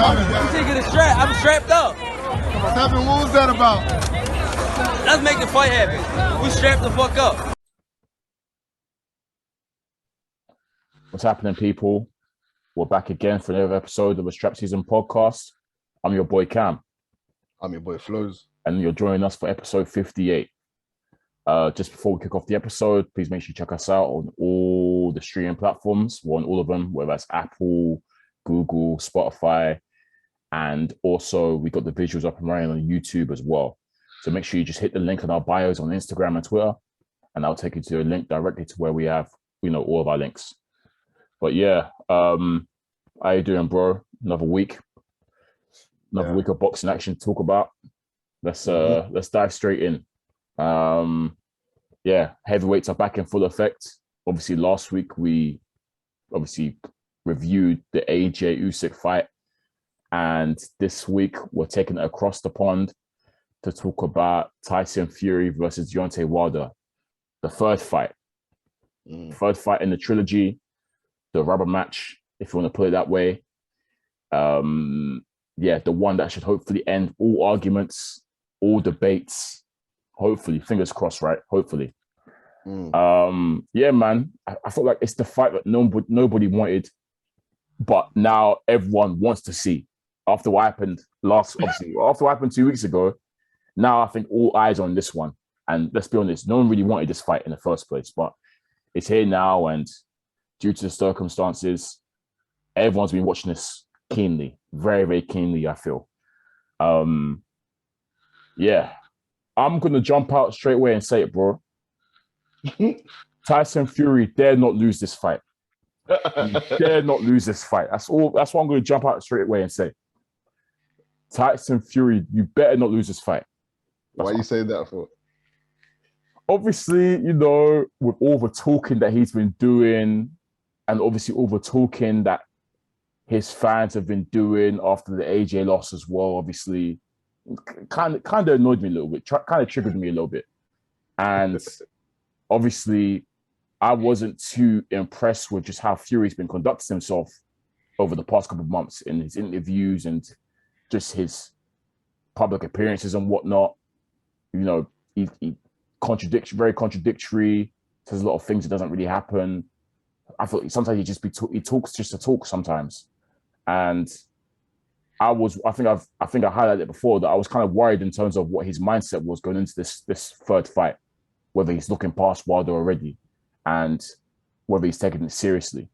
I'm taking a strap. I'm strapped up. What's happening? What was that about? Let's make the fight happen. We strapped the fuck up. What's happening, people? We're back again for another episode of the SZN Podcast. I'm your boy Cam. I'm your boy Flows. And you're joining us for episode 58. Just before we kick off the episode, please make sure you check us out on all the streaming platforms. We're on all of them, whether that's Apple, Google, Spotify, and also we got the visuals up and running on YouTube as well. So make sure you just hit the link in our bios on Instagram and Twitter, and I'll take you to a link directly to where we have, all of our links. But yeah, how you doing, bro? Another week of boxing action to talk about. Let's dive straight in. Heavyweights are back in full effect. Obviously, last week we reviewed the AJ Usyk fight, and this week we're taking it across the pond to talk about Tyson Fury versus Deontay Wilder, the third fight in the trilogy, the rubber match, if you want to put it that way. The one that should hopefully end all arguments, all debates. Hopefully, fingers crossed, right? Hopefully. Man, I feel like it's the fight that nobody wanted, but now everyone wants to see. After what happened after what happened 2 weeks ago, now I think all eyes are on this one. And let's be honest, no one really wanted this fight in the first place, but it's here now, and due to the circumstances, everyone's been watching this keenly, very, very keenly, I feel. I'm going to jump out straight away and say it, bro. Tyson Fury dare not lose this fight. Dare not lose this fight. That's all. That's what I'm going to jump out straight away and say. Tyson Fury, you better not lose this fight. Why are you saying that for? Obviously, with all the talking that he's been doing, and obviously all the talking that his fans have been doing after the AJ loss as well, obviously, kind of annoyed me a little bit, kind of triggered me a little bit. And obviously, I wasn't too impressed with just how Fury's been conducting himself over the past couple of months in his interviews and just his public appearances and whatnot. He very contradictory, says a lot of things that doesn't really happen. I thought sometimes he talks just to talk sometimes. And I think I highlighted it before that I was kind of worried in terms of what his mindset was going into this third fight, whether he's looking past Wilder already and whether he's taking it seriously.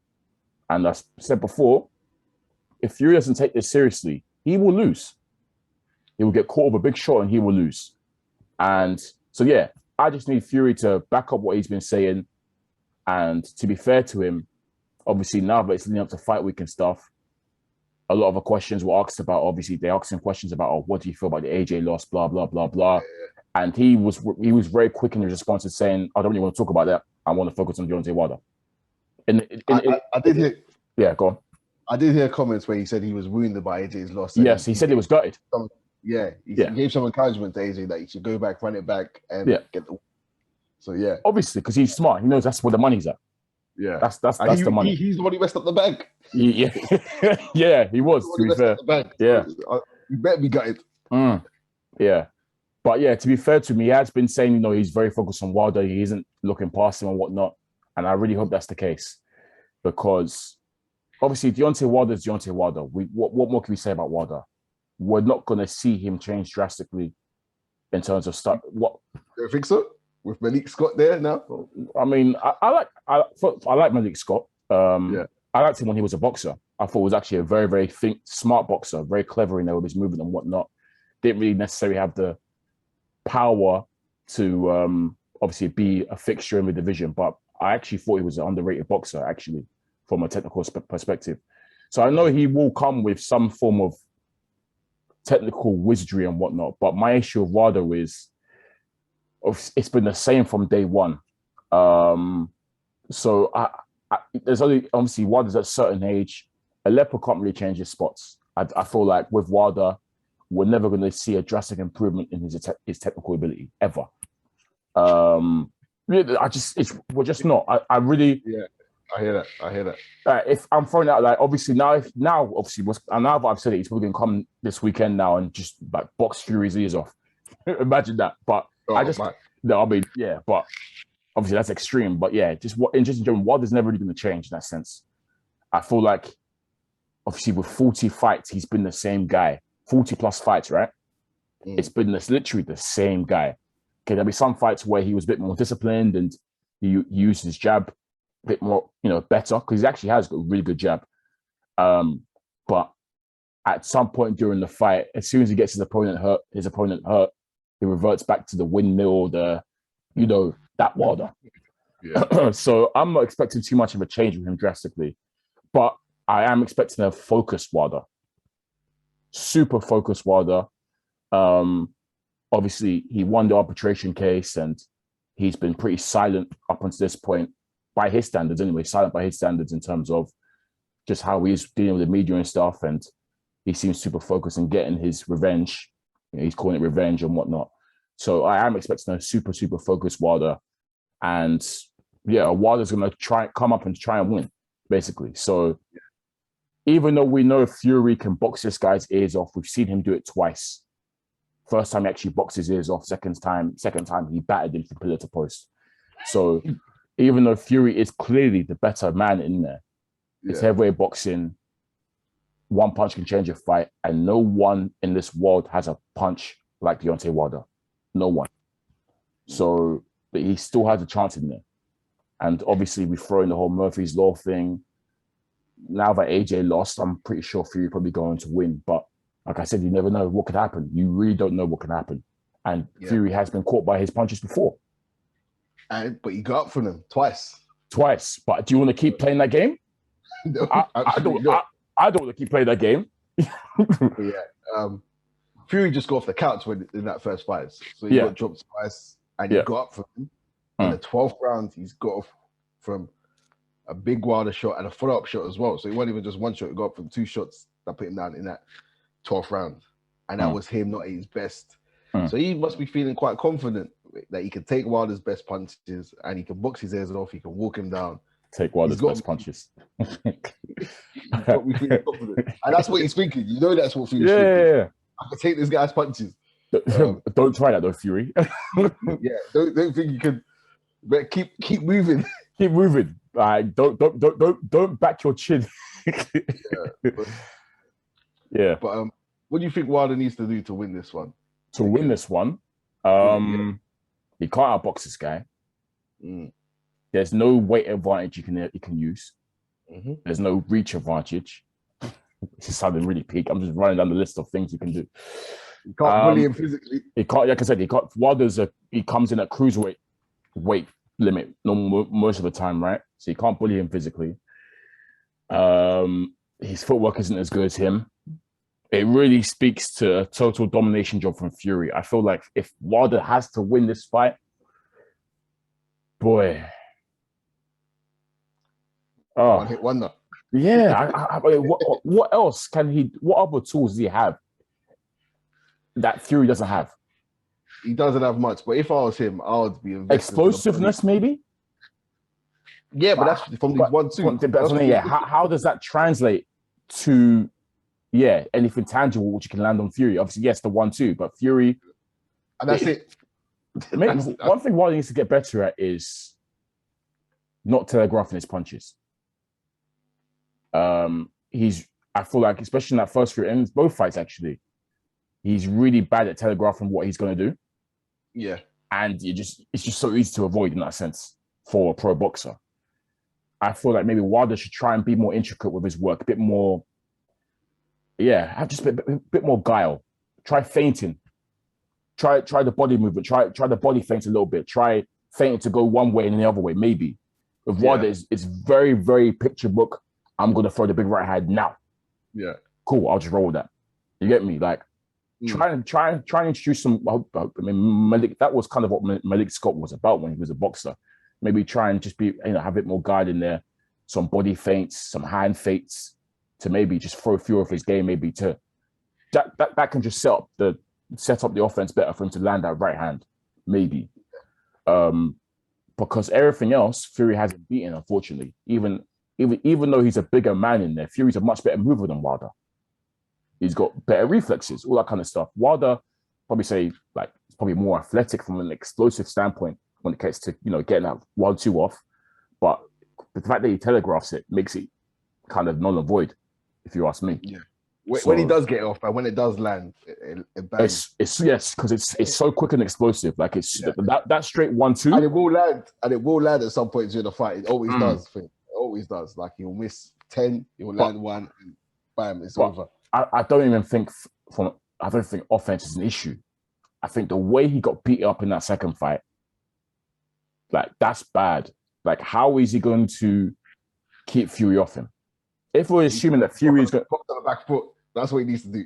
And as I said before, if Fury doesn't take this seriously, he will lose. He will get caught with a big shot and he will lose. And so, I just need Fury to back up what he's been saying. And to be fair to him, obviously now that it's leading up to fight week and stuff, a lot of the questions were asked about, obviously they asked him questions about, what do you feel about the AJ loss, blah, blah, blah, blah. And he was very quick in his response to saying, I don't really want to talk about that. I want to focus on Deontay Wilder. I did hear... Yeah, go on. I did hear comments where he said he was wounded by AJ's loss. Yes, he said he was gutted. He gave some encouragement to AJ that he should go back, run it back, and get the... So, yeah. Obviously, because he's smart. He knows that's where the money's at. Yeah. That's the money. He's the one who messed up the bank. Yeah, he was, to be fair. Yeah. You better be gutted. Yeah. But yeah, to be fair to me, he has been saying, he's very focused on Wilder. He isn't looking past him and whatnot. And I really hope that's the case. Because obviously Deontay Wilder is Deontay Wilder. What more can we say about Wilder? We're not going to see him change drastically in terms of stuff. What? You think so? With Malik Scott there now? I mean, I like Malik Scott. I liked him when he was a boxer. I thought he was actually a very, very smart boxer, very clever with his movement and whatnot. Didn't really necessarily have the power to obviously be a fixture in the division, but I actually thought he was an underrated boxer, actually, from a technical perspective. So I know he will come with some form of technical wizardry and whatnot, but my issue with Wilder is it's been the same from day one. So there's only, obviously, Wilder's at a certain age. A leopard can't really change his spots. I feel like with Wilder, we're never going to see a drastic improvement in his technical ability, ever. We're just not. I really... I hear that. I hear that. If I'm throwing out, like, obviously now that I've said it, he's probably gonna come this weekend now and just like box Fury's ears off. Imagine that. But but obviously that's extreme. But yeah, just in general, Wilder's never really going to change in that sense. I feel like obviously with 40 fights, he's been the same guy. 40 plus fights, right? It's been literally the same guy. Okay, there'll be some fights where he was a bit more disciplined and he used his jab a bit more, better, because he actually has got a really good jab. But at some point during the fight, as soon as he gets his opponent hurt, he reverts back to the windmill, that Wilder. Yeah. So I'm not expecting too much of a change with him drastically, but I am expecting a focused Wilder. Super focused Wilder. Obviously, he won the arbitration case and he's been pretty silent up until this point, by his standards anyway, silent by his standards in terms of just how he's dealing with the media and stuff. And he seems super focused on getting his revenge. He's calling it revenge and whatnot. So I am expecting a super, super focused Wilder. And yeah, Wilder's going to come up and try and win, basically. So even though we know Fury can box this guy's ears off, we've seen him do it twice. First time he actually boxed his ears off. Second time he battered him from pillar to post. So even though Fury is clearly the better man in there, it's heavyweight boxing. One punch can change a fight, and no one in this world has a punch like Deontay Wilder. No one. So he still has a chance in there. And obviously we throw in the whole Murphy's Law thing. Now that AJ lost, I'm pretty sure Fury probably going to win. But like I said, you never know what could happen. You really don't know what can happen. And Fury has been caught by his punches before. But he got up from them twice. But do you want to keep playing that game? No, I don't want to keep playing that game. Fury just got off the couch in that first fight. So he got dropped twice and he got up from him. In the 12th round, he's got off from a big Wilder shot and a follow-up shot as well. So it wasn't even just one shot. He got up from two shots that put him down in that 12th round. And that was him not at his best. So he must be feeling quite confident that he can take Wilder's best punches and he can box his ears off. He can walk him down. Take Wilder's best punches. And that's what he's thinking. You know that's what Fury's thinking. Yeah. I can take this guy's punches. Don't try that though, Fury. Don't think you can. But keep moving. Keep moving. Don't back your chin. But what do you think Wilder needs to do to win this one? To win this one, he can't outbox this guy. There's no weight advantage you can use. There's no reach advantage. This is sounding really peak. I'm just running down the list of things you can do. You can't bully him physically. He can't. Like I said, he comes in at cruiserweight weight limit most of the time, right? So you can't bully him physically. His footwork isn't as good as him. It really speaks to a total domination job from Fury. I feel like if Wilder has to win this fight, boy. One hit wonder. Yeah. What else can he? What other tools does he have that Fury doesn't have? He doesn't have much, but if I was him, I would be explosiveness, maybe. Yeah, but that's from these 1-2. How does that translate to anything tangible which you can land on Fury? Obviously, yes, the 1-2, but Fury, and that's it. One thing Wilder needs to get better at is not telegraphing his punches. I feel like, especially in that first few, and both fights actually, he's really bad at telegraphing what he's going to do. Yeah. And it's just so easy to avoid in that sense for a pro boxer. I feel like maybe Wilder should try and be more intricate with his work, a bit more, have just a bit more guile. Try feinting. Try the body movement. Try the body feint a little bit. Try feinting to go one way and the other way, maybe. With Wilder, it's very, very picture book. I'm going to throw the big right hand now. Yeah. Cool, I'll just roll with that. You get me? Like, try and introduce some. I mean, Malik, that was kind of what Malik Scott was about when he was a boxer. Maybe try and just be, have a bit more guide in there, some body feints, some hand feints, to maybe just throw Fury off his game. Maybe to that can just set up the offense better for him to land that right hand. Maybe, because everything else Fury hasn't beaten, unfortunately. Even though he's a bigger man in there, Fury's a much better mover than Wilder. He's got better reflexes, all that kind of stuff. Wilder, probably say, like, it's probably more athletic from an explosive standpoint when it gets to, getting that 1-2 off. But the fact that he telegraphs it makes it kind of null and void, if you ask me. Yeah. When he does get off, and when it does land, it bangs. Yes, because it's so quick and explosive. Like that straight 1-2, and it will land at some point during the fight. It always does. It always does. Like he'll miss 10, he'll land one, and bam, it's over. I don't think offense is an issue. I think the way he got beat up in that second fight, like, that's bad. Like, how is he going to keep Fury off him? If we're assuming that Fury is going to on the back foot, that's what he needs to do.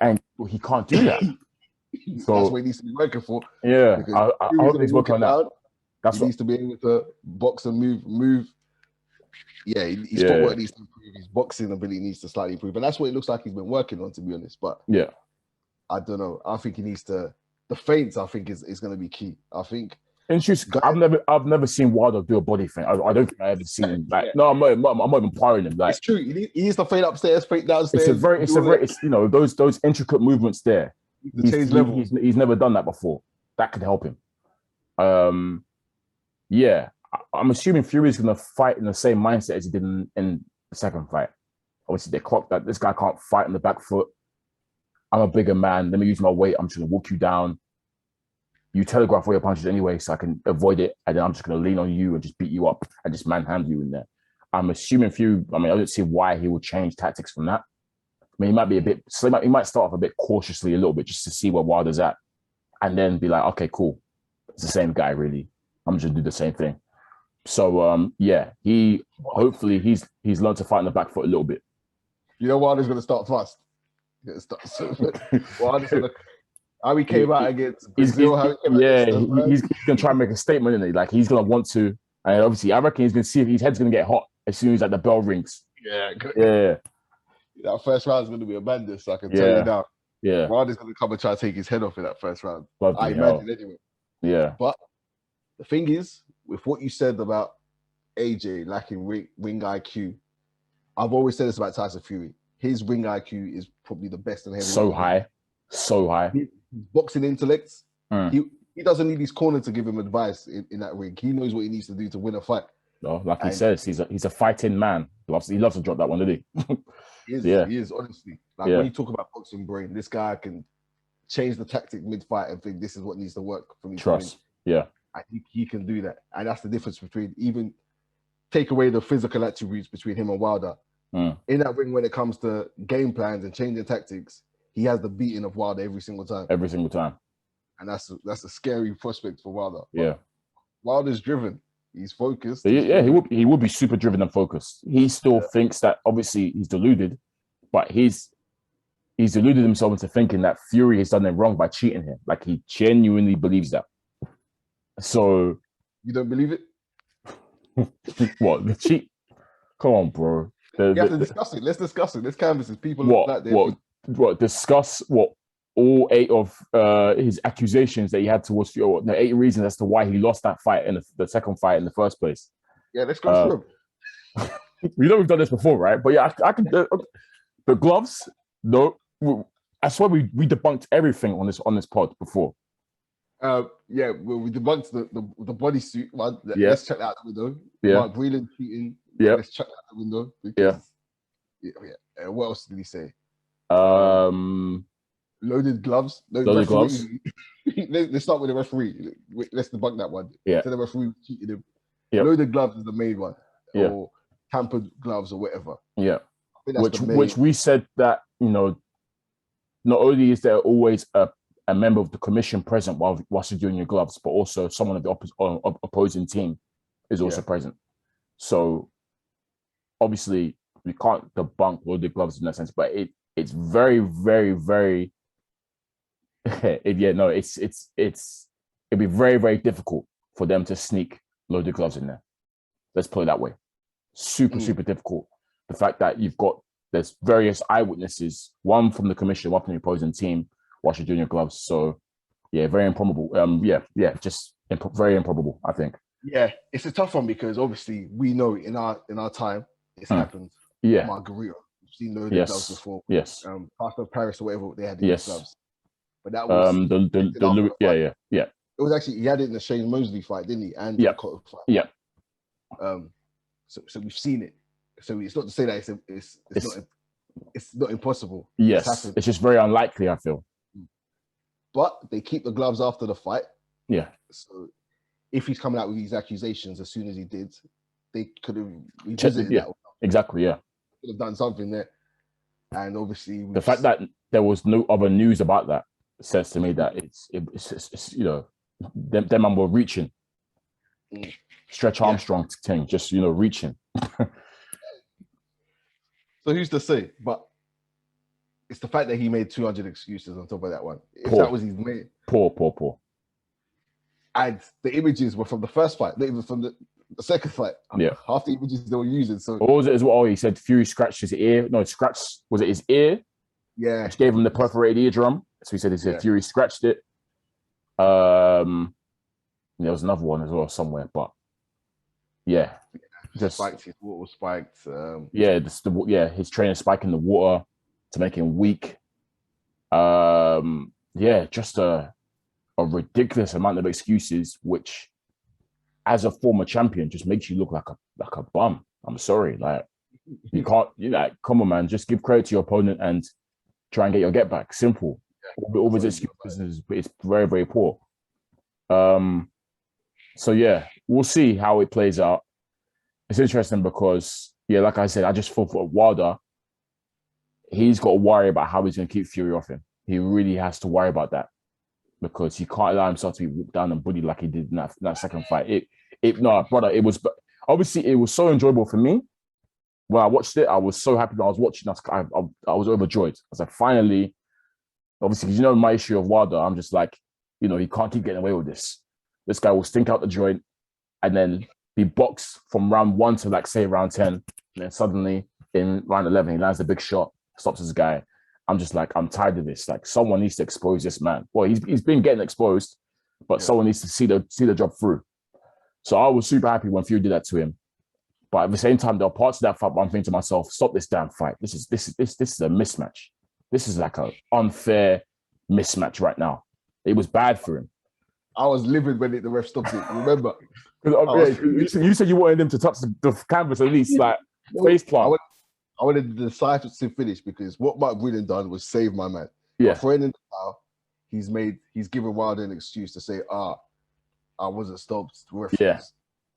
And he can't do that. So that's what he needs to be working for. Yeah, I hope he's working on that. He needs to be able to box and move. Yeah, his footwork needs to improve. His boxing ability needs to slightly improve, and that's what it looks like he's been working on, to be honest. But yeah, I don't know. I think he needs to. The feints, I think, is going to be key. I think. I've never seen Wilder do a body feint. I don't think I've ever seen him. Like, no, I'm not even firing him. Like, it's true. He needs to feint upstairs, feint downstairs. It's those intricate movements there. He's never done that before. That could help him. Yeah, I'm assuming Fury's going to fight in the same mindset as he did in the second fight. Obviously, they clocked that this guy can't fight on the back foot. I'm a bigger man. Let me use my weight. I'm just going to walk you down. You telegraph all your punches anyway, so I can avoid it. And then I'm just going to lean on you and just beat you up and just manhandle you in there. I'm assuming Fury, I don't see why he would change tactics from that. I mean, he might be he might start off a bit cautiously a little bit just to see where Wilder's at. And then be like, okay, cool. It's the same guy, really. I'm just going to do the same thing. So, hopefully he's learned to fight on the back foot a little bit. You know, Wilder's going to start fast. Wilder's going to... How he came out against Brazil, he's going to try and make a statement, isn't he? Like, he's going to want to, and obviously, I reckon he's going to see if his head's going to get hot as soon as the bell rings. Yeah. That first round is going to be a madness, so I can tell you now. Yeah. Wilder's going to come and try to take his head off in that first round. I imagine anyway. Yeah. But the thing is, with what you said about AJ lacking ring IQ, I've always said this about Tyson Fury. His ring IQ is probably the best in heavyweight. So high. His boxing intellect. He doesn't need his corner to give him advice in that ring. He knows what he needs to do to win a fight. No, like he says, he's a fighting man. He loves to drop that one, doesn't he? He is, honestly. Like, when you talk about boxing brain, this guy can change the tactic mid-fight and think this is what needs to work for me. Trust. Yeah. I think he can do that. And that's the difference between, even take away the physical attributes between him and Wilder. In that ring, when it comes to game plans and changing tactics, he has the beating of Wilder every single time. And that's a scary prospect for Wilder. Yeah. Wilder's driven. He's focused. Yeah, he would be super driven and focused. He still thinks that, obviously he's deluded, but he's deluded himself into thinking that Fury has done him wrong by cheating him. Like, he genuinely believes that. So you don't believe it? What, the cheat? Come on, bro. You have to discuss it. Let's discuss it. Let's canvas it. People look like what discuss what all 8 of his accusations that he had towards Fury, the 8 reasons as to why he lost that fight in the second fight in the first place. Yeah, let's go through them. We know we've done this before, right? But yeah, I can. The gloves, no, I swear we debunked everything on this pod before. We debunked the bodysuit one. Yeah. Let's check that out the window. Yeah. Mark Breland cheating. Yeah. Let's check that out the window. Yeah. What else did he say? Loaded gloves. Loaded gloves. Let's start with the referee. Let's debunk that one. Yeah. So the referee cheated him. Yep. Loaded gloves is the main one. Yeah. Or tampered gloves or whatever. Yeah. Which we said that, not only is there always a member of the commission present whilst you're doing your gloves, but also someone of the opposing team is also present. So obviously we can't debunk loaded gloves in that sense, but it's very, very, very it'd be very, very difficult for them to sneak loaded gloves in there. Let's put it that way. Super difficult. The fact that there's various eyewitnesses, one from the commission, one from the opposing team, whilst you're doing your gloves. So yeah, very improbable. Very improbable, I think. Yeah, it's a tough one because obviously we know in our time it's happened. Yeah. Margarita. We've seen those gloves before. Yes. Pastor Paris or whatever they had in Yes. gloves. But that was the Louis, yeah. It was actually he had it in the Shane Mosley fight, didn't he? And the Cotton fight. Yeah. So we've seen it. So it's not to say that it's not impossible. Yes, it's just very unlikely, I feel. But they keep the gloves after the fight. Yeah. So if he's coming out with these accusations as soon as he did, they could have revisited that. Exactly, yeah. Could have done something there. And obviously the fact that there was no other news about that says to me that it's you know, them man were reaching. Stretch Armstrong thing, just, you know, reaching. So who's to say? But it's the fact that he made 200 excuses on top of that one. If that was his main. Poor. And the images were from the first fight, not even from the second fight. Yeah. Half the images they were using. So what was it as well? He said Fury scratched his ear. No, was it his ear? Yeah. Which gave him the perforated eardrum. So he said Fury scratched it. There was another one as well somewhere, but yeah. Just spiked, his water was spiked. His trainer spiking the water to make him weak. Just a ridiculous amount of excuses, which, as a former champion, just makes you look like a bum. I'm sorry, like you can't. Come on, man, just give credit to your opponent and try and get your get back. Simple. All his excuses, it's very, very poor. So yeah, we'll see how it plays out. It's interesting because, like I said, I just thought for Wilder, he's got to worry about how he's going to keep Fury off him. He really has to worry about that because he can't allow himself to be walked down and bullied like he did in that second fight. It was obviously it was so enjoyable for me. When I watched it, I was so happy when I was watching. I was overjoyed. I was like, finally, obviously, because you know my issue of Wilder, I'm just like, he can't keep getting away with this. This guy will stink out the joint and then be boxed from round 1 to, like, say, round 10. And then suddenly in round 11, he lands a big shot, stops his guy. I'm just like, I'm tired of this. Like, someone needs to expose this man. Well, he's been getting exposed, but someone needs to see the job through. So I was super happy when Fury did that to him. But at the same time, there are parts of that fight where I'm thinking to myself, stop this damn fight. This is a mismatch. This is like an unfair mismatch right now. It was bad for him. I was livid when the ref stopped it. Remember? You said you wanted him to touch the canvas at least, like face plant. I wanted the decisive to finish because what Mike Brilliant done was save my man. Yeah. For in the foul, he's given Wilder an excuse to say, I wasn't stopped.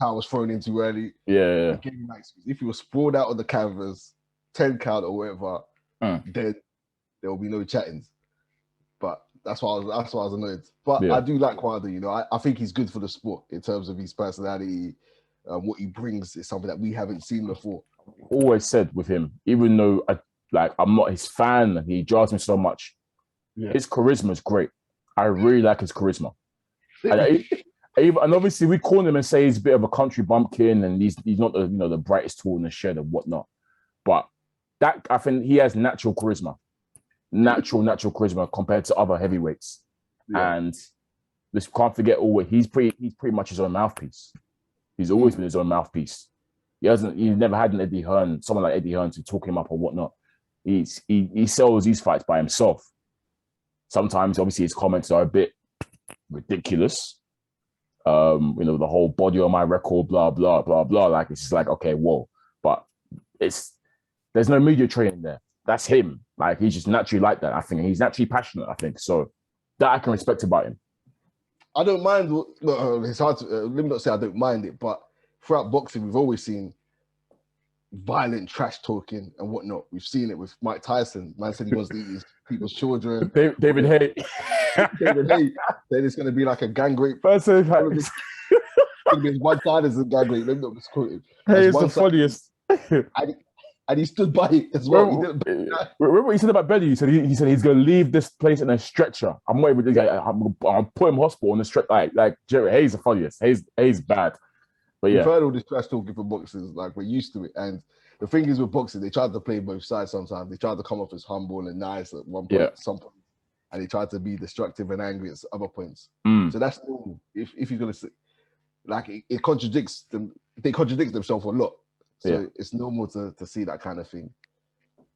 I was thrown in too early. Yeah. Gave him that excuse. If he was sprawled out on the canvas, 10 count or whatever, then there will be no chattings. But that's why I was annoyed. But I do like Wilder. I think he's good for the sport in terms of his personality. What he brings is something that we haven't seen before. Always said with him, even though I'm not his fan, he drives me so much. Yeah. His charisma is great. I really like his charisma. And obviously we call him and say he's a bit of a country bumpkin and he's not the brightest tool in the shed and whatnot. But that, I think he has natural charisma. Natural charisma compared to other heavyweights. Yeah. And this can't forget he's pretty much his own mouthpiece. He's always been his own mouthpiece. He's never had someone like Eddie Hearn to talk him up or whatnot. He sells these fights by himself. Sometimes obviously his comments are a bit ridiculous. The whole body on my record, blah, blah, blah, blah. Like, it's just like, okay, whoa. But there's no media training there. That's him. Like, he's just naturally like that, I think. He's naturally passionate, I think. So that I can respect about him. I don't mind. It's hard to, let me not say I don't mind it, but throughout boxing, we've always seen violent trash talking and whatnot. We've seen it with Mike Tyson. Man said he wants to eat his people's children. David Haye. David Haye. Then it's going to be like a gang rape. It's going to be one side as a gang rape. Let me not misquote him. Hey, it's the funniest. And he stood by it as well. Remember what he said about Belly? He said he's going to leave this place in a stretcher. I'm waiting with the guy. I'm put him hospital in the stretcher. Like Jerry Hayes the funniest. Hayes bad. But yeah, we've heard all this trash talking for boxers. Like, we're used to it. And the thing is with boxing, they try to play both sides sometimes. They try to come off as humble and nice at one point, some point, and they try to be destructive and angry at other points. So that's normal. If you're going to say, like it contradicts them. They contradict themselves a lot, so it's normal to see that kind of thing.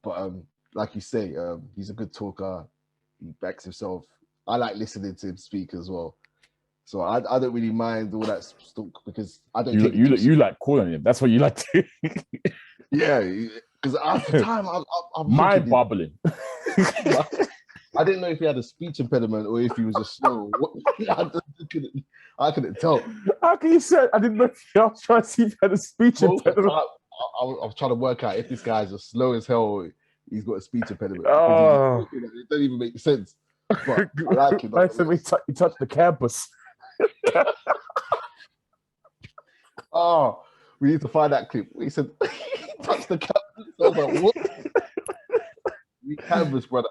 But like you say, he's a good talker. He backs himself. I like listening to him speak as well. So I don't really mind all that stuff because I don't. You like calling him. That's what you like to. Yeah, because at the time I'm mind bubbling. I didn't know if he had a speech impediment or if he was just slow. I couldn't tell. How can you say? I didn't know if I was trying to see if he had a speech impediment. I was trying to work out if this guy's just slow as hell or he's got a speech impediment. Oh. It doesn't even make sense. But I like it. He touched the campus. Oh, we need to find that clip. He said, he touched the campus. I was like, what? We canvas, brother.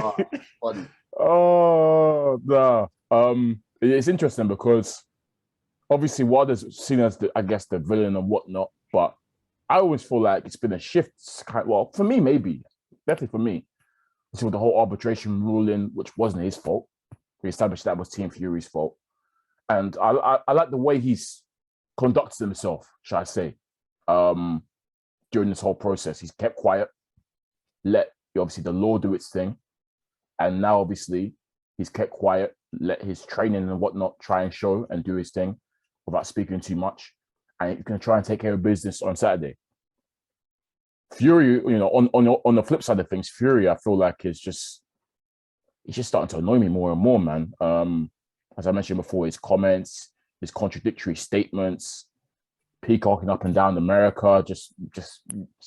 Oh, funny. Oh, no. It's interesting because obviously Wilder's seen as the villain and whatnot, but I always feel like it's been a shift. Well, for me, maybe. Definitely for me. With the whole arbitration ruling, which wasn't his fault. We established that was Team Fury's fault. And I like the way he's conducted himself, shall I say, during this whole process. He's kept quiet, let obviously the law do its thing. And now obviously he's kept quiet, let his training and whatnot try and show and do his thing without speaking too much. And he's going to try and take care of business on Saturday. Fury, on the flip side of things, Fury, I feel like he's just starting to annoy me more and more, man. As I mentioned before, his comments, his contradictory statements, peacocking up and down America, just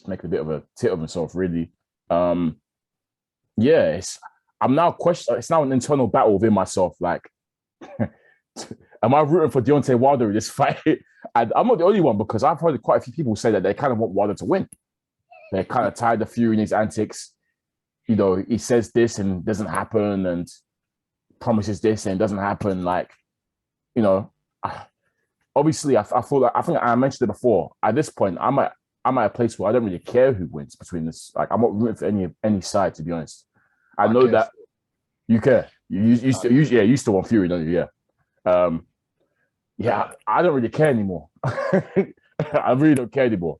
making a bit of a tit of himself, really. It's now an internal battle within myself. Like, am I rooting for Deontay Wilder in this fight? And I'm not the only one because I've heard quite a few people say that they kind of want Wilder to win. They're kind of tired of Fury and his antics. He says this and doesn't happen, and promises this and it doesn't happen. Like, obviously, I feel like, I think I mentioned it before. At this point, I'm at a place where I don't really care who wins between this. Like, I'm not rooting for any side, to be honest. I know that you care. You still want Fury, don't you? Yeah. I don't really care anymore. I really don't care anymore.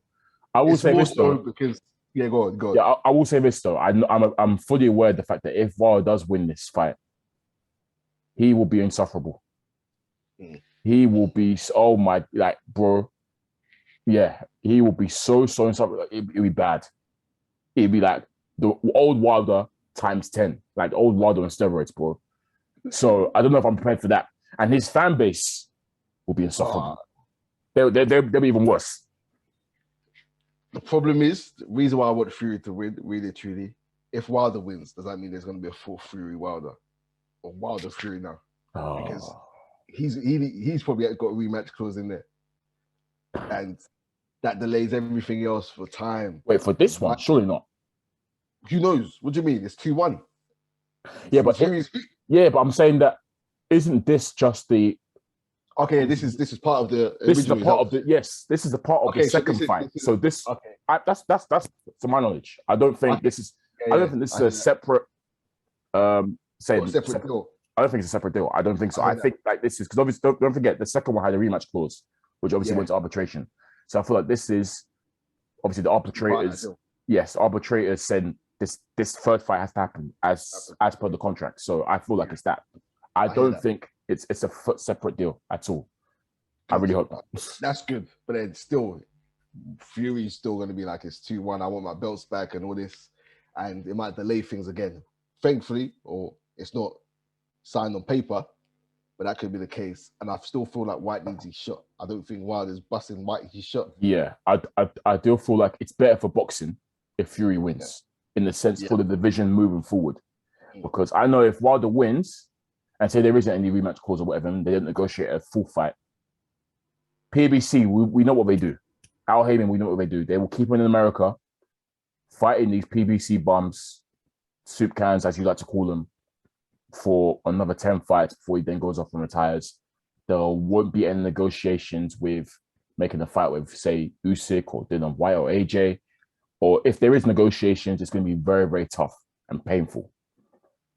I will say this though, because go on. Yeah, I will say this though. I'm fully aware of the fact that if Wilder does win this fight, he will be insufferable. He will be bro. Yeah, he will be so insufferable. It'll be bad. It'll be like the old Wilder times 10, like the old Wilder on steroids, bro. So I don't know if I'm prepared for that. And his fan base will be insufferable. They'll be even worse. The problem is, the reason why I want Fury to win, really truly, if Wilder wins, does that mean there's going to be a full Fury Wilder? Or Wilder Fury now? Because he's probably got a rematch clause in there. And that delays everything else for time. Wait, for this one? Surely not. Who knows? What do you mean? It's 2-1. Yeah, but I'm saying that isn't this just the... Okay, this is part of the... This is the part of the... Yes, this is the part of the second fight. So this... Okay. That's to my knowledge. I don't think this is... I don't think this is a separate... separate deal. I don't think it's a separate deal. I don't think so. I think like this is... Because obviously, don't forget, the second one had a rematch clause, which obviously went to arbitration. So I feel like this is... Obviously, the arbitrators... Yes, arbitrators said this third fight has to happen as per the contract. So I feel like it's that. I don't think it's a separate deal at all. I really hope not. That's good. But then still, Fury's still going to be like, it's 2-1. I want my belts back and all this. And it might delay things again. Thankfully, or it's not signed on paper, but that could be the case. And I still feel like White needs his shot. I don't think Wilder's busting White his shot. Yeah, I do feel like it's better for boxing if Fury wins, in the sense for the division moving forward. Because I know if Wilder wins, and say there isn't any rematch clause or whatever, and they don't negotiate a full fight, PBC, we know what they do. Al Heyman, we know what they do. They will keep him in America, fighting these PBC bums, soup cans, as you like to call them, for another 10 fights before he then goes off and retires. There won't be any negotiations with making a fight with, say, Usyk or Dylan White or AJ. Or if there is negotiations, it's going to be very, very tough and painful.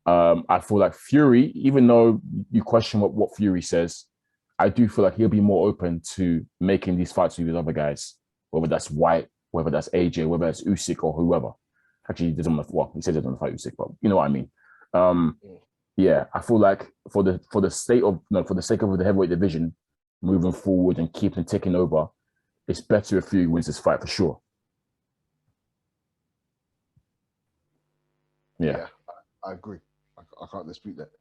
I feel like Fury, even though you question what Fury says, I do feel like he'll be more open to making these fights with these other guys, whether that's White, whether that's AJ, whether that's Usyk or whoever. Actually, he doesn't want to, well, he says he doesn't want to fight Usyk, but you know what I mean. Yeah, I feel like for the sake of the heavyweight division moving forward and keeping taking over, it's better if Fury wins this fight for sure. Yeah, I agree. I can't dispute that.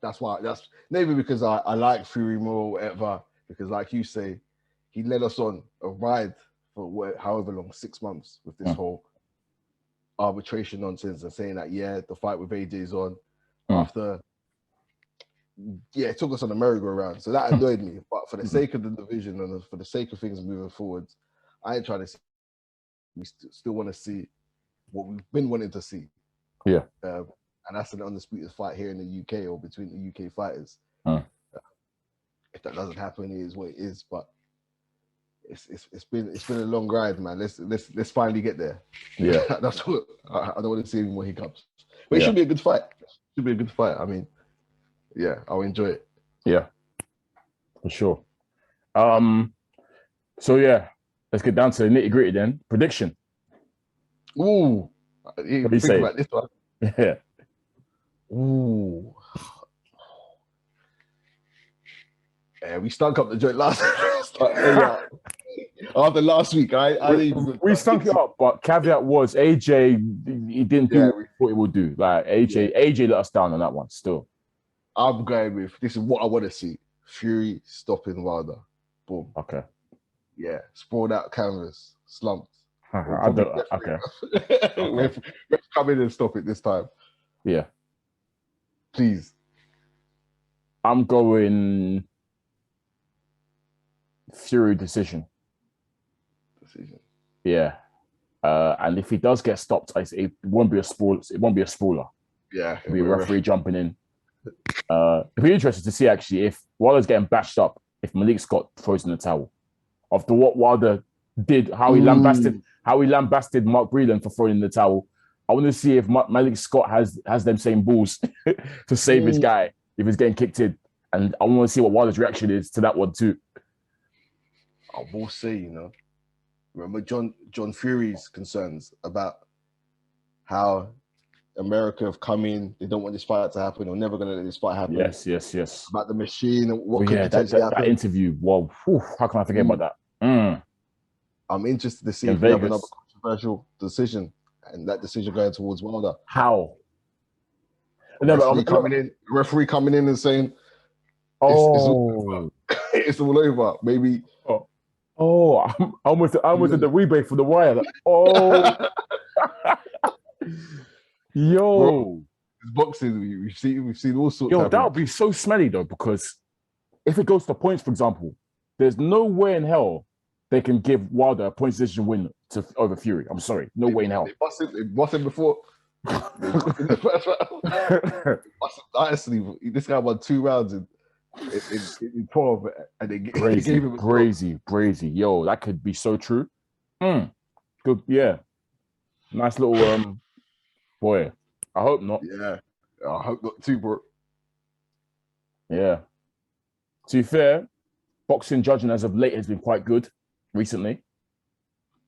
That's maybe because I like Fury more or whatever, because like you say, he led us on a ride for however long, 6 months with this whole arbitration nonsense and saying that, the fight with AJ is on after, it took us on a merry-go-round. So that annoyed me. But for the sake of the division and for the sake of things moving forward, I ain't trying to see, we still want to see what we've been wanting to see. Yeah. And that's an undisputed fight here in the UK or between the UK fighters. If that doesn't happen, it is what it is. But it's been a long ride, man. Let's finally get there. Yeah, that's what I don't want to see any more hiccups. But it should be a good fight. I mean, I'll enjoy it. Yeah, for sure. So let's get down to the nitty gritty then. Prediction. Ooh, what do you think say about this one? Yeah. Ooh. Yeah, we stunk up the joint last after last week. We stunk it up, but caveat was AJ. He didn't do what we thought he would do. Like AJ let us down on that one. Still, I'm going with this is what I want to see: Fury stopping Wilder. Boom. Okay. Yeah, sprawled out canvas, slumped. Okay. Ref come in and stop it this time. Yeah. Please. I'm going Fury decision. Yeah. And if he does get stopped, it won't be a spoiler. It won't be a spoiler. Yeah. It'll be a referee jumping in. It'll be interesting to see actually if Wilder's getting bashed up, if Malik Scott throws in the towel. After what Wilder did, how he lambasted Mark Breland for throwing in the towel. I want to see if Malik Scott has them same balls to save his guy if he's getting kicked in. And I want to see what Wilder's reaction is to that one too. I will say, remember John Fury's concerns about how America have come in, they don't want this fight to happen, or never going to let this fight happen. Yes. About the machine and what could potentially happen. That interview, wow, how can I forget about that? I'm interested to see if we have another controversial decision, and that decision going towards Wilder. How? Referee coming in and saying, it's all over. Maybe. I'm almost at the rebate for the wire. Yo. Bro, boxing, we've seen all sorts. Yo, that would be so smelly though, because if it goes to points, for example, there's no way in hell they can give Wilder a points decision win over Fury. I'm sorry, no way in hell. They bust him before. Honestly, this guy won 2 rounds in 12, and they gave him crazy. Yo, that could be so true. Good, yeah. Nice little boy. I hope not. Yeah, I hope not too, bro. Yeah. To be fair, boxing judging as of late has been quite good recently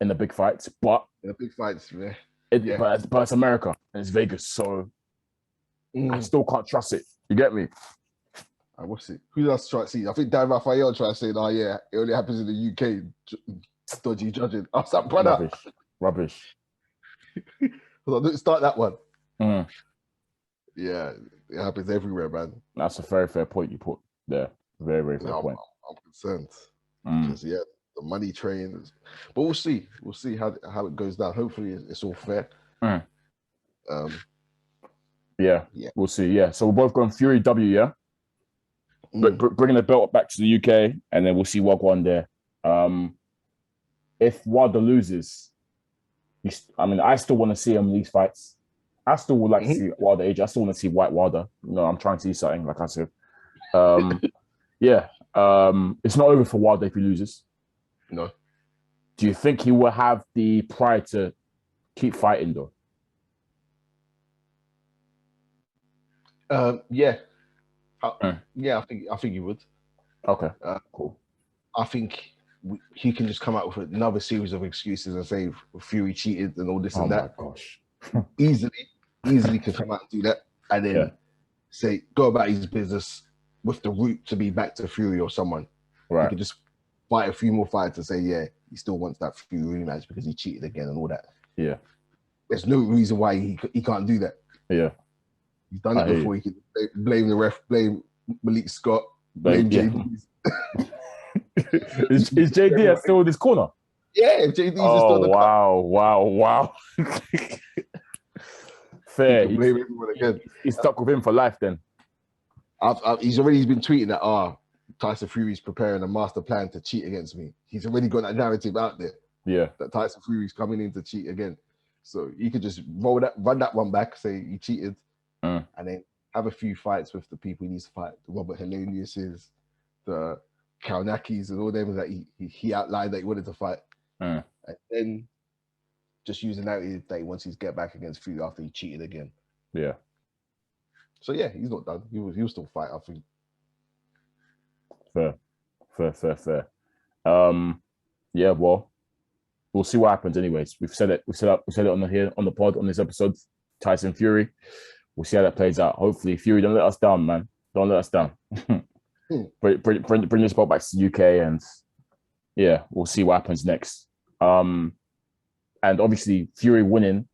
in the big fights, but in the big fights, man. But it's America and it's Vegas, so I still can't trust it. You get me? What's it? Who else try to see? I think Dan Raphael tried to say, it only happens in the UK. Dodgy judging. I was like, brother. Rubbish. Don't start that one. Yeah, it happens everywhere, man. That's a very fair point you put there. Very, very fair point. I'm concerned. Because, the money train. But we'll see. We'll see how it goes down. Hopefully, it's all fair. Yeah, we'll see. Yeah, so we're both going Fury W, yeah? But bringing the belt back to the UK, and then we'll see what won there. If Wilder loses, I still want to see him in these fights. I still would like to see Wilder AJ. I still want to see White Wilder. I'm trying to see something, like I said. It's not over for Wilder if he loses. No. Do you think he will have the pride to keep fighting though? Yeah. I think he would. Okay, cool. I think he can just come out with another series of excuses and say Fury cheated and all this and that. Oh my gosh. easily can come out and do that, and then say go about his business with the route to be back to Fury or someone. Right. He can just fight a few more fights and say, yeah, he still wants that Fury rematch because he cheated again and all that. Yeah. There's no reason why he can't do that. Yeah. He's done it before. He can blame the ref, blame Malik Scott, blame JD. Is JD still in this corner? Yeah, JD's still in the Wow. Fair. He blame everyone again. He's stuck with him for life then. He's been tweeting that Tyson Fury's preparing a master plan to cheat against me. He's already got that narrative out there. Yeah. That Tyson Fury's coming in to cheat again. So you could just run that one back, say he cheated, and then have a few fights with the people he needs to fight. The Robert Heleniuses, the Kaunakis, and all them that he outlined that he wanted to fight. And then just use the narrative that he wants to get back against Fury after he cheated again. Yeah. So yeah, he's not done. He'll still fight, I think. Fair. Yeah, well, we'll see what happens anyways. We've said it on the pod on this episode, Tyson Fury. We'll see how that plays out. Hopefully Fury don't let us down, man. Don't let us down. Bring this spot back to the UK, and yeah, we'll see what happens next. And obviously Fury winning,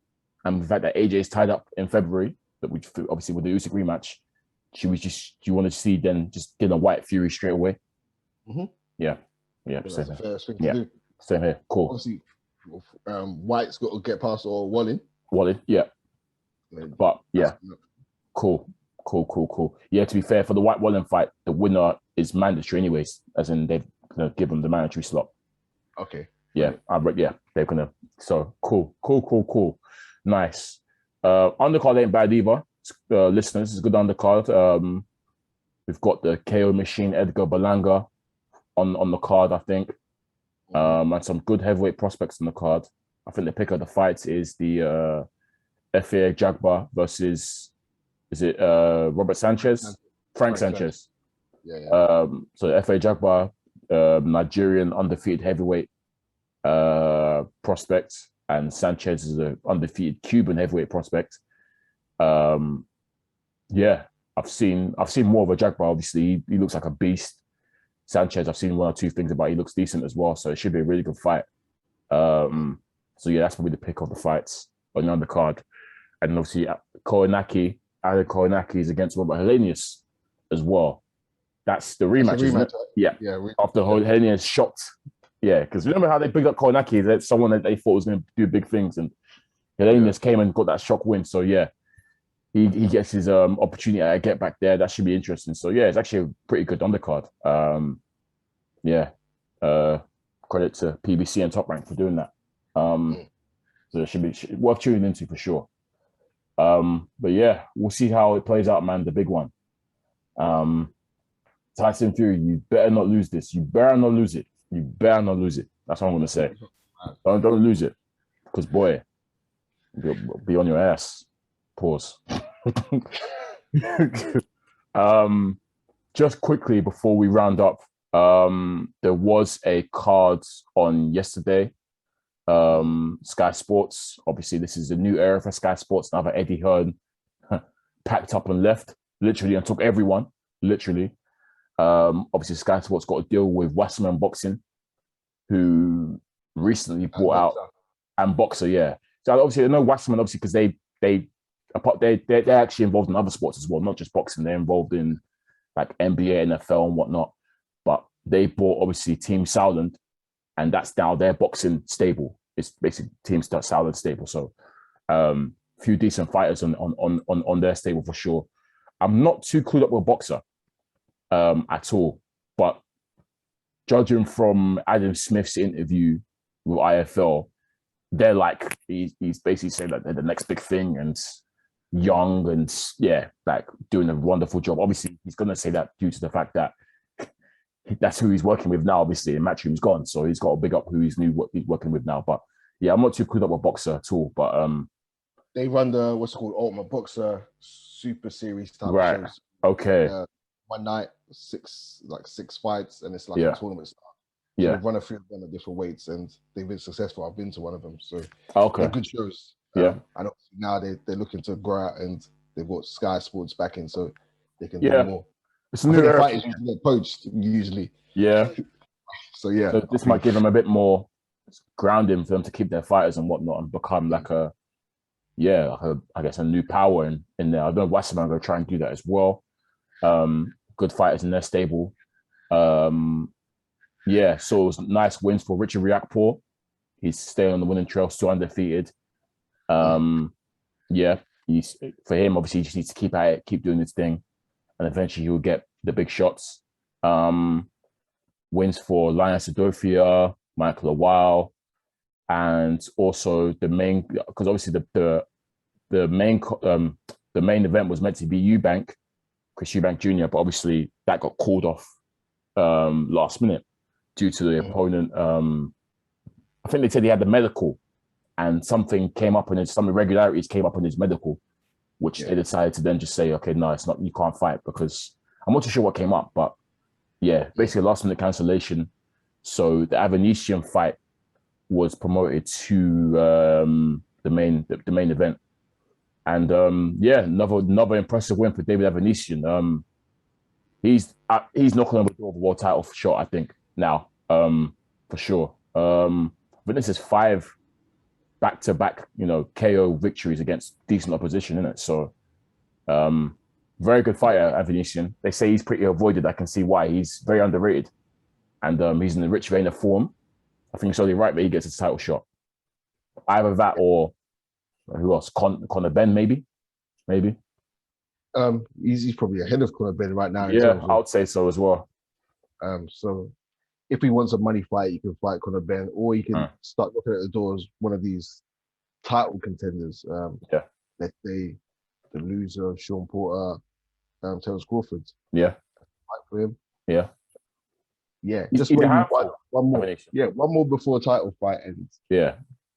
and the fact that AJ is tied up in February, that we obviously with the Usyk rematch, do you want to see then just get a White Fury straight away? Mm-hmm. Yeah. That's the first thing to do. Same here. Cool. Obviously, White's got to get past or Wallin, yeah. But yeah, cool. Yeah, to be fair, for the White Wallin fight, the winner is mandatory anyways, as in they've give them the mandatory slot. Okay. Yeah, they're gonna. So cool. Nice. Undercard ain't bad either. Listeners, it's a good undercard. We've got the KO machine Edgar Berlanga on the card, I think. And some good heavyweight prospects on the card. I think the pick of the fights is the FA Jagba versus, is it Robert Sanchez? Frank Sanchez. Yeah. So FA Jagba, Nigerian undefeated heavyweight prospect, and Sanchez is an undefeated Cuban heavyweight prospect. Yeah, I've seen more of a Jagba. Obviously, he looks like a beast. Sanchez, I've seen one or two things about. He looks decent as well, so it should be a really good fight. So yeah, that's probably the pick of the fights on the undercard. And obviously, Adam Koinaki is against Robert Helenius as well. That's the rematch, isn't it? Yeah. After Helenius shocked. Yeah, because remember how they picked up Koinaki? That's someone that they thought was going to do big things, and Helenius came and got that shock win. So yeah, he gets his opportunity to get back there. That should be interesting. So yeah, it's actually a pretty good undercard. Credit to PBC and Top Rank for doing that. So it should be worth tuning into for sure. But yeah, we'll see how it plays out, man. The big one. Tyson Fury, you better not lose this. You better not lose it. That's what I'm gonna say. Don't lose it, because boy, you'll be on your ass. Pause. Just quickly before we round up, there was a card on yesterday. Sky Sports. Obviously, this is a new era for Sky Sports. Now that Eddie Hearn packed up and left, literally, and took everyone, literally. Obviously, Sky Sports got a deal with Wasserman Boxing, who recently brought out, and Boxer, yeah. So obviously, I know Wasserman, obviously, because they're actually involved in other sports as well, not just boxing. They're involved in like NBA, NFL, and whatnot. But they bought obviously Team Sauerland, and that's now their boxing stable. It's basically Team Sauerland stable. So, few decent fighters on their stable for sure. I'm not too clued up with Boxer at all, but judging from Adam Smith's interview with IFL, they're like he's basically saying that they're the next big thing and young and yeah, like doing a wonderful job. Obviously, he's gonna say that due to the fact that that's who he's working with now. Obviously, and Matchroom's gone, so he's got to big up who he's working with now. But yeah, I'm not too clued up with Boxer at all. But they run the what's it called Ultimate Boxer Super Series type right. shows. Okay. one night, six fights, and it's like a tournament style. So they've run a few of them at different weights, and they've been successful. I've been to one of them, so they're good shows. And now they're looking to grow out, and they've got Sky Sports backing, so they can do more. It's a new era. Fighters usually get poached usually. Yeah. So this might give them a bit more grounding for them to keep their fighters and whatnot, and become like a new power in there. I know Wasserman going to try and do that as well. Good fighters in their stable. So it was nice wins for Richard Riakporhe. He's staying on the winning trail, still undefeated. He's for him, obviously, he just needs to keep at it, keep doing his thing, and eventually he'll get the big shots. Wins for Lion Sadofia, Michael Awal, and also the main, because obviously the main event was meant to be Chris Eubank Jr., but obviously that got called off last minute due to the opponent. I think they said he had the medical, and something came up in some irregularities came up in his medical, which they decided to then just say, okay, no, it's not, you can't fight, because I'm not too sure what came up, but basically last minute cancellation. So the Avanesian fight was promoted to the main event, and another impressive win for David Avanesian. He's knocking on the door of a world title for sure, I think now, for sure. But this is 5 back-to-back, KO victories against decent opposition, isn't it? So, very good fighter, Avanesian. They say he's pretty avoided. I can see why. He's very underrated, and he's in a rich vein of form. I think it's only right that he gets his title shot. Either that or who else? Conor Benn, maybe. He's probably ahead of Conor Benn right now. Yeah, I would say so as well. So if he wants a money fight, he can fight Conor Benn, or he can start looking at the door as one of these title contenders. Let's say the loser of Sean Porter, Terence Crawford. Yeah. Fight for him. Yeah. Yeah. Just one more. Yeah, one more before a title fight, and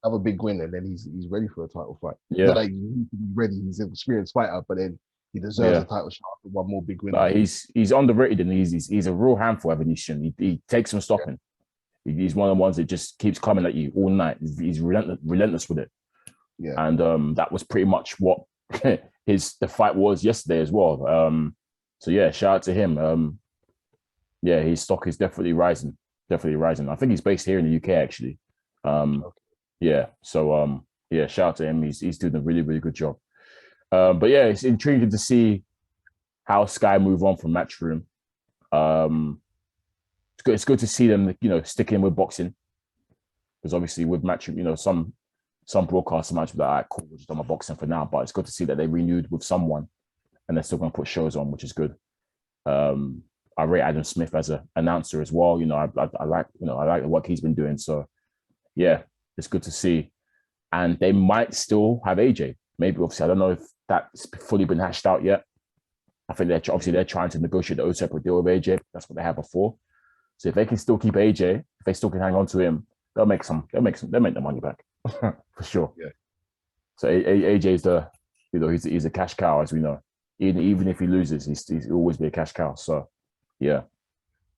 have a big win, and then he's ready for a title fight. Yeah. Not like he's ready, he's an experienced fighter, but then he deserves a title shot after one more big win. He's underrated, and he's a real handful, Avanesian. He takes some stopping. He's one of the ones that just keeps coming at you all night. He's relentless with it. Yeah. And that was pretty much what the fight was yesterday as well. So shout out to him. His stock is definitely rising. I think he's based here in the UK actually. So shout out to him. He's doing a really, really good job. It's intriguing to see how Sky move on from Matchroom. It's good to see them, sticking with boxing, because obviously with Matchroom, some broadcasters might be like, all right, cool, we'll just do my boxing for now. But it's good to see that they renewed with someone, and they're still going to put shows on, which is good. I rate Adam Smith as an announcer as well. I like the work he's been doing. So it's good to see. And they might still have AJ. Maybe, obviously, I don't know if that's fully been hashed out yet. I think they're trying to negotiate the separate deal with AJ. That's what they had before. So if they can still keep AJ, if they still can hang on to him, they'll make the money back for sure. Yeah. So AJ's he's a cash cow, as we know. Even if he loses, he'll always be a cash cow. So yeah.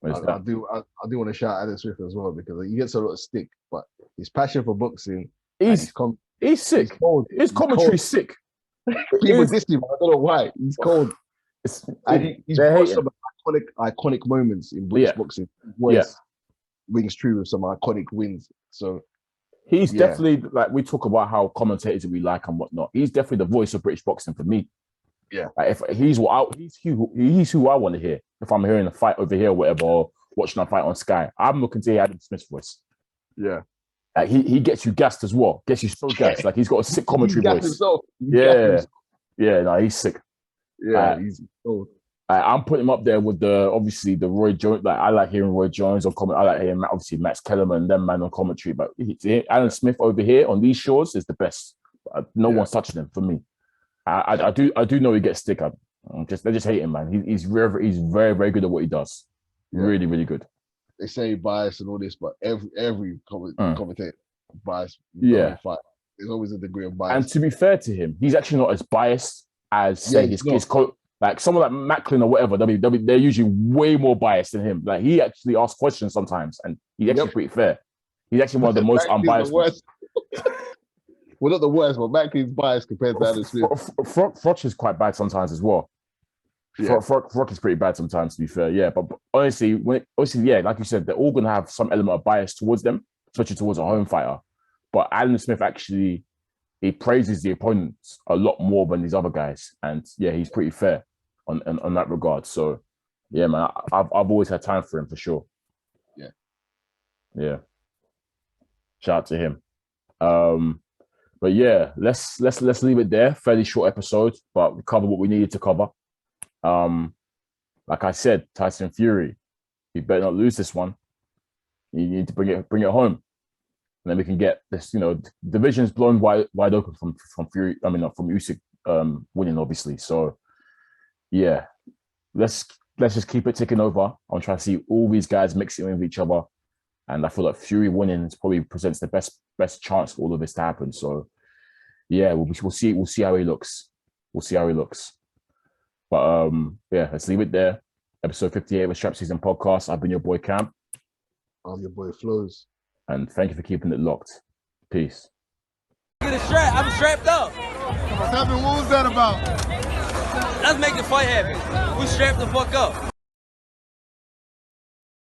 I do want to shout Adam Smith as well, because he gets a lot of stick, but his passion for boxing. He's sick. His commentary's sick. People diss him. I don't know why. He's cold. He's brought some iconic moments in British boxing. Rings true with some iconic wins. So he's definitely, like, we talk about how commentators we like and whatnot. He's definitely the voice of British boxing for me. Yeah. Like, if he's who I want to hear. If I'm hearing a fight over here or whatever, or watching a fight on Sky, I'm looking to hear Adam Smith's voice. Yeah. Like, he gets you gassed as well. Gets you so gassed. Like, he's got a sick commentary voice. He's sick. Yeah, he's old. I'm putting him up there with the Roy Jones. Like, I like hearing Roy Jones on comment. I like hearing obviously Max Kellerman, them man on commentary. But Alan Smith over here on these shows is the best. No one's touching him for me. I do know he gets stick. They just hate him, man. He's very, very good at what he does. Really, really good. They say bias and all this, but every commentator bias. Fight. There's always a degree of bias. And to be fair to him, he's actually not as biased as say his Like someone like Macklin or whatever, they're usually way more biased than him. Like he actually asks questions sometimes, and he's actually pretty fair. He's actually one of the most unbiased. Well, not the worst, but Macklin's biased compared to Adam Smith. Froch is quite bad sometimes as well. Yeah. Froch is pretty bad sometimes, to be fair. Yeah, but honestly, like you said, they're all going to have some element of bias towards them, especially towards a home fighter. But Adam Smith actually, he praises the opponents a lot more than these other guys. And yeah, he's pretty fair on that regard. So yeah, man, I've always had time for him for sure. Yeah. Yeah. Shout out to him. But yeah, let's leave it there. Fairly short episode, but we covered what we needed to cover. Like I said, Tyson Fury, you better not lose this one. You need to bring it home, and then we can get this. Division's blown wide open from Fury. I mean, from Usyk winning, obviously. So yeah, let's just keep it ticking over. I'm trying to see all these guys mixing with each other. And I feel like Fury winning probably presents the best chance for all of this to happen. So, yeah, we'll see. We'll see how he looks. But yeah, let's leave it there. Episode 58 of the SZN Podcast. I've been your boy Cam. I'm your boy Flows. And thank you for keeping it locked. Peace. Get a strap. I'm strapped up. What was that about? Let's make the fight happen. We strapped the fuck up.